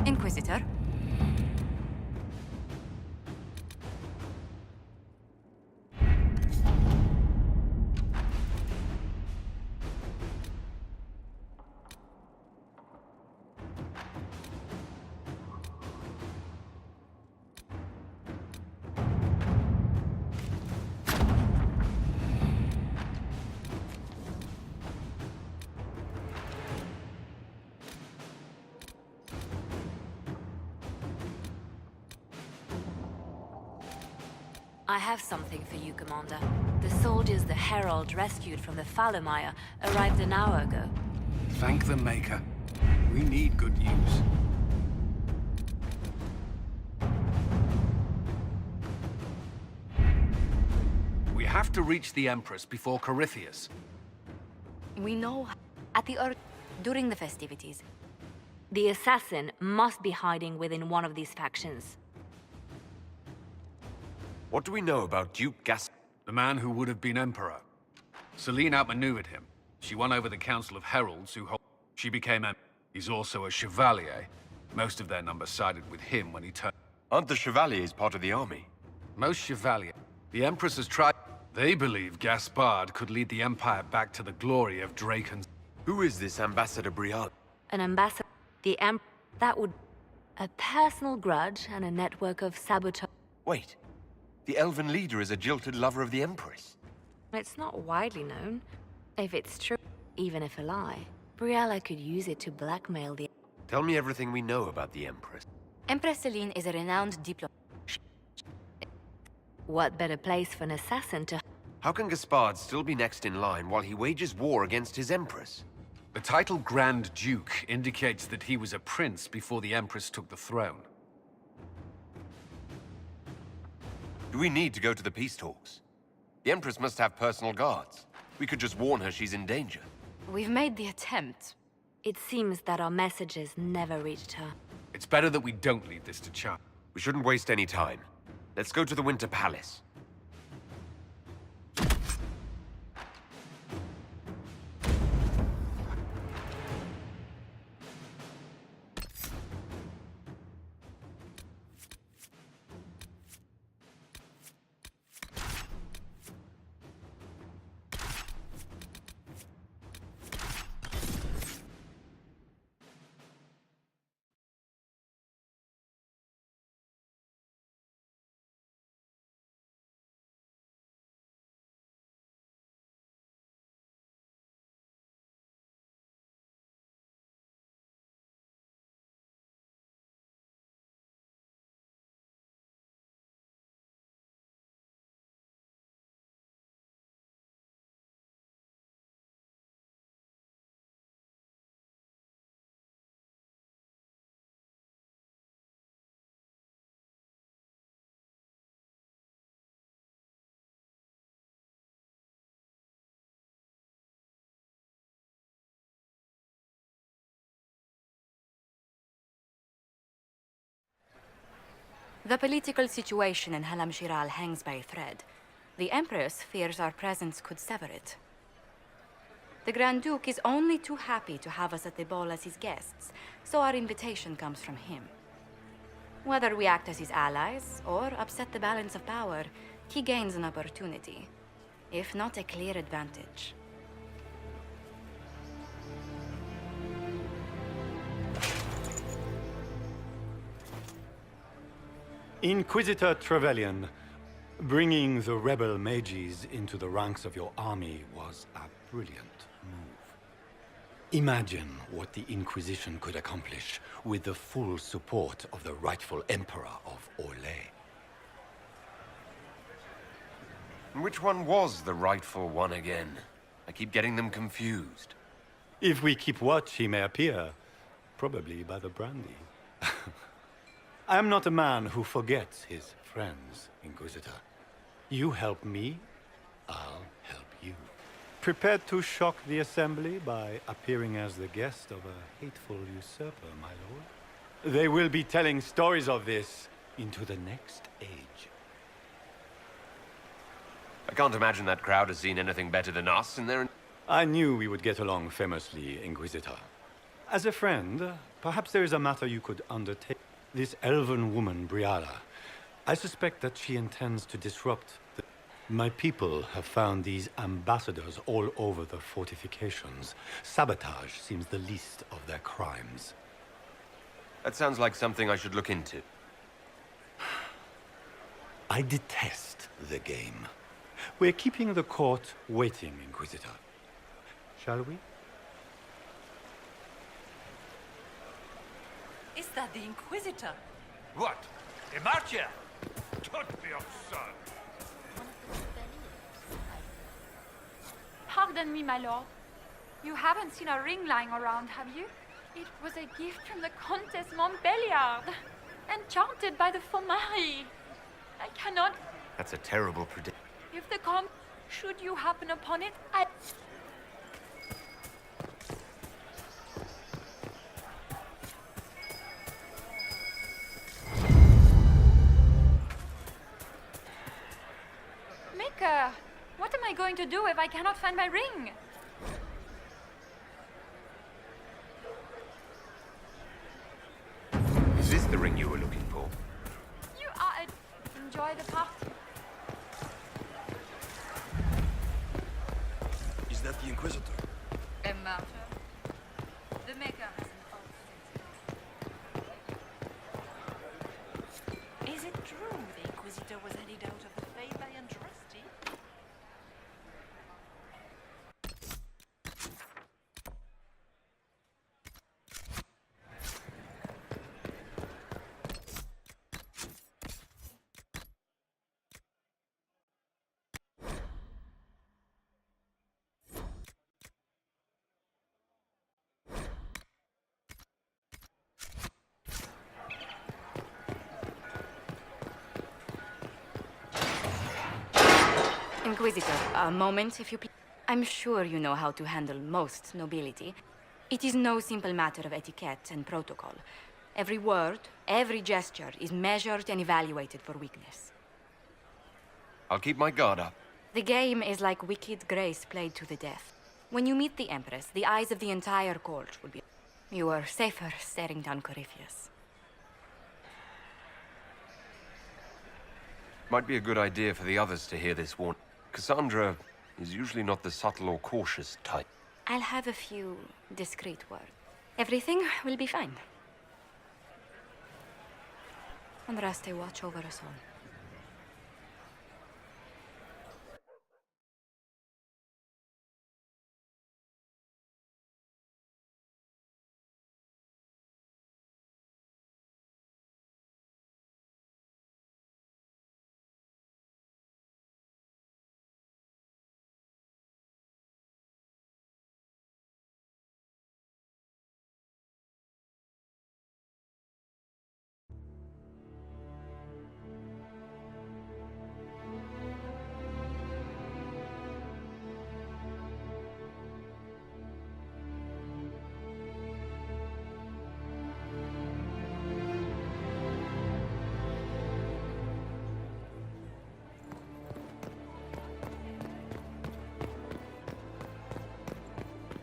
Inquisitor? I have something for you, Commander. The soldiers the Herald rescued from the Fallermire arrived an hour ago. Thank the Maker. We need good news. We have to reach the Empress before Corypheus. We know during the festivities. The assassin must be hiding within one of these factions. What do we know about Duke Gas? The man who would have been Emperor. Celine outmaneuvered him. She won over the Council of Heralds who she became Emperor. He's also a Chevalier. Most of their numbers sided with him when he turned. Aren't the Chevaliers part of the army? Most Chevalier. The Empress has tried. They believe Gaspard could lead the Empire back to the glory of Draken's. Who is this Ambassador Brial? An ambassador. The that would... a personal grudge and a network of sabotage. Wait. The Elven leader is a jilted lover of the Empress. It's not widely known. If it's true, even if a lie, Briella could use it to blackmail the... Tell me everything we know about the Empress. Empress Celine is a renowned diplomat. What better place for an assassin to... How can Gaspard still be next in line while he wages war against his Empress? The title Grand Duke indicates that he was a prince before the Empress took the throne. Do we need to go to the peace talks? The Empress must have personal guards. We could just warn her she's in danger. We've made the attempt. It seems that our messages never reached her. It's better that we don't leave this to chance. We shouldn't waste any time. Let's go to the Winter Palace. The political situation in Halam Shiral hangs by a thread. The Empress fears our presence could sever it. The Grand Duke is only too happy to have us at the ball as his guests, so our invitation comes from him. Whether we act as his allies or upset the balance of power, he gains an opportunity, if not a clear advantage. Inquisitor Trevelyan, bringing the rebel mages into the ranks of your army was a brilliant move. Imagine what the Inquisition could accomplish with the full support of the rightful Emperor of Orlais. Which one was the rightful one again? I keep getting them confused. If we keep watch, he may appear, probably by the brandy. I am not a man who forgets his friends, Inquisitor. You help me, I'll help you. Prepared to shock the Assembly by appearing as the guest of a hateful usurper, my lord? They will be telling stories of this into the next age. I can't imagine that crowd has seen anything better than us, and they're... I knew we would get along famously, Inquisitor. As a friend, perhaps there is a matter you could undertake. This elven woman, Briala, I suspect that she intends to disrupt the... My people have found these ambassadors all over the fortifications. Sabotage seems the least of their crimes. That sounds like something I should look into. I detest the game. We're keeping the court waiting, Inquisitor. Shall we? Is that the Inquisitor? What? Emartia? Don't be absurd. Pardon me, my lord. You haven't seen a ring lying around, have you? It was a gift from the Countess Montbelliard, enchanted by the Fomari. I cannot... That's a terrible prediction. If the should you happen upon it, Maker, what am I going to do if I cannot find my ring? Is this the ring you were looking for? You are enjoy the party. Is that the Inquisitor? Emma. The Maker has an oath. Is it true the Inquisitor was headed out of the faith by Andraste? Inquisitor, a moment, if you please. I'm sure you know how to handle most nobility. It is no simple matter of etiquette and protocol. Every word, every gesture is measured and evaluated for weakness. I'll keep my guard up. The game is like wicked grace played to the death. When you meet the Empress, the eyes of the entire court will be... You are safer staring down Corypheus. Might be a good idea for the others to hear this warning. Cassandra is usually not the subtle or cautious type. I'll have a few discreet words. Everything will be fine. Andraste, watch over us all.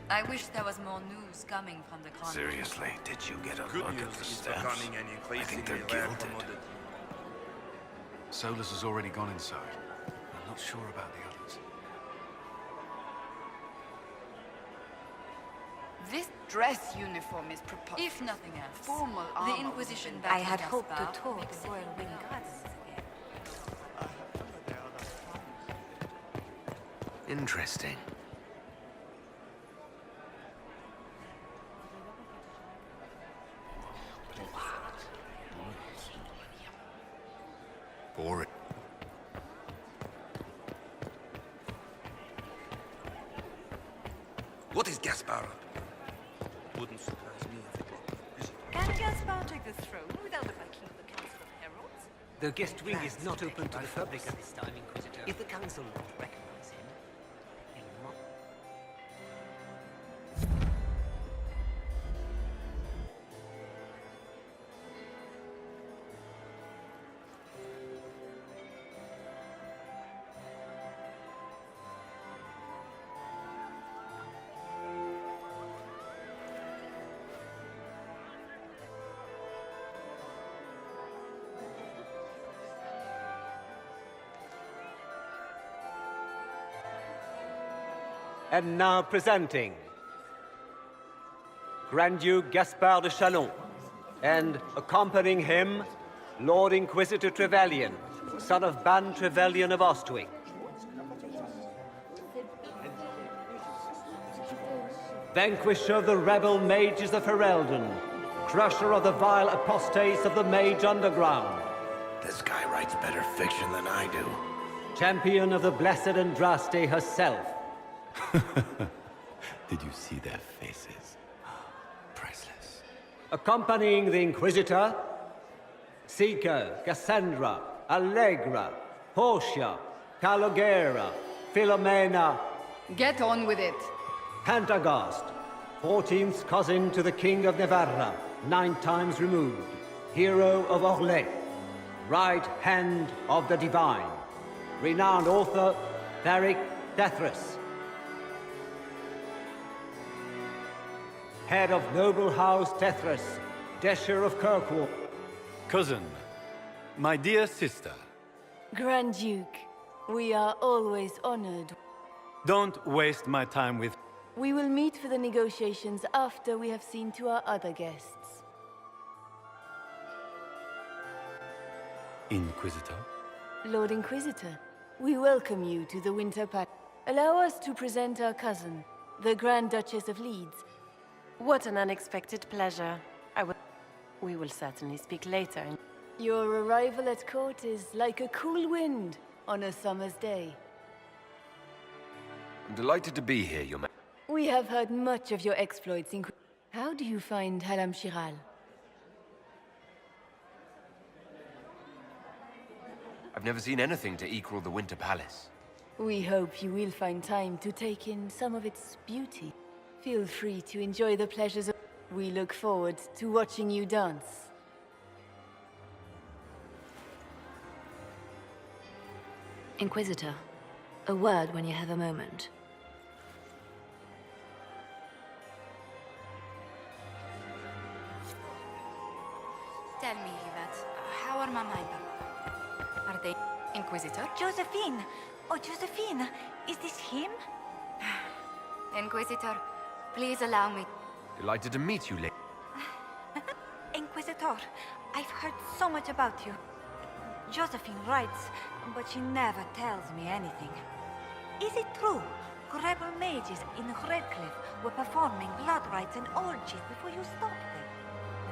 I wish there was more news coming from the convent. Seriously, did you get a look at the steps? I think they're gilded. Solus has already gone inside. I'm not sure about the others. This dress uniform is preposterous. If nothing else, formal armor. The Inquisition back I had in hoped to Gaspar tour makes the it Royal look Wing like Gardens again. Interesting. Boring. What is Gaspar up to? Wouldn't surprise me if it was. Can Gaspar take the throne without the backing of the Council of Heralds? The guest wing is not open to the public at this time, Inquisitor. If the Council won't recognize him, he might... And now presenting Grand Duke Gaspard de Chalon, and accompanying him, Lord Inquisitor Trevelyan, son of Ban Trevelyan of Ostwick. Vanquisher of the rebel mages of Ferelden, crusher of the vile apostates of the Mage Underground. This guy writes better fiction than I do. Champion of the Blessed Andraste herself. Did you see their faces? Priceless. Accompanying the Inquisitor, Seeker, Cassandra, Allegra, Portia, Calogera, Philomena. Get on with it. Pantagast, 14th cousin to the King of Navarra, 9 times removed. Hero of Orlais, right hand of the Divine. Renowned author, Varric Dethras. Head of noble house Tethras, Desher of Kirkwall. Cousin, my dear sister. Grand Duke, we are always honored. Don't waste my time with... We will meet for the negotiations after we have seen to our other guests. Inquisitor? Lord Inquisitor, we welcome you to the Winter Palace. Allow us to present our cousin, the Grand Duchess of Leeds. What an unexpected pleasure. We will certainly speak later. Your arrival at court is like a cool wind on a summer's day. I'm delighted to be here, Your Majesty. We have heard much of your exploits. How do you find Halam Shiral? I've never seen anything to equal the Winter Palace. We hope you will find time to take in some of its beauty. Feel free to enjoy the pleasures of... We look forward to watching you dance. Inquisitor, a word when you have a moment. Tell me, Yvette, how are Mama and Papa? Are they Inquisitor? Josephine! Oh, Josephine! Is this him? Inquisitor, please allow me... Delighted to meet you, lady. Inquisitor, I've heard so much about you. Josephine writes, but she never tells me anything. Is it true? Rebel mages in Redcliffe were performing blood rites and orgies before you stopped them.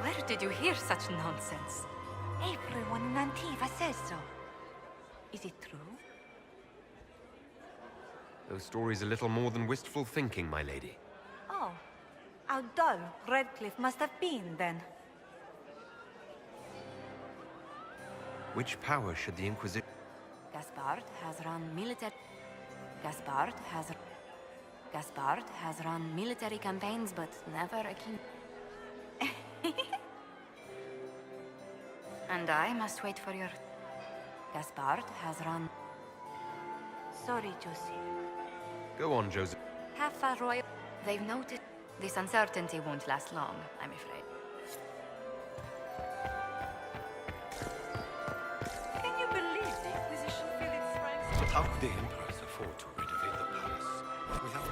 Where did you hear such nonsense? Everyone in Antiva says so. Is it true? Those stories are little more than wistful thinking, my lady. Oh, how dull Redcliffe must have been then. Which power should the Inquisition... Gaspard has run military campaigns, but never a king. And I must wait for your... Gaspard has run... Sorry, Josie. Go on, Joseph. Half a royal... They've noted... This uncertainty won't last long, I'm afraid. Can you believe the Inquisition filled its ranks? But how could the Emperors afford to renovate the palace without...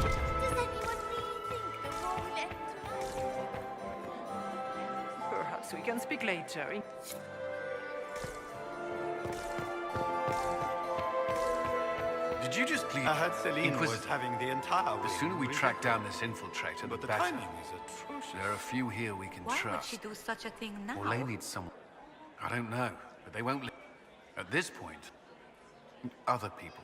Does anyone really think the war will end tonight? Perhaps we can speak later. Did you just plead? I heard Celine was having the entire The sooner we track down this infiltrator, But the better. timing is atrocious. There are a few here we can Why would trust. she do such a thing now? Or they need someone. I don't know, but they won't. At this point, other people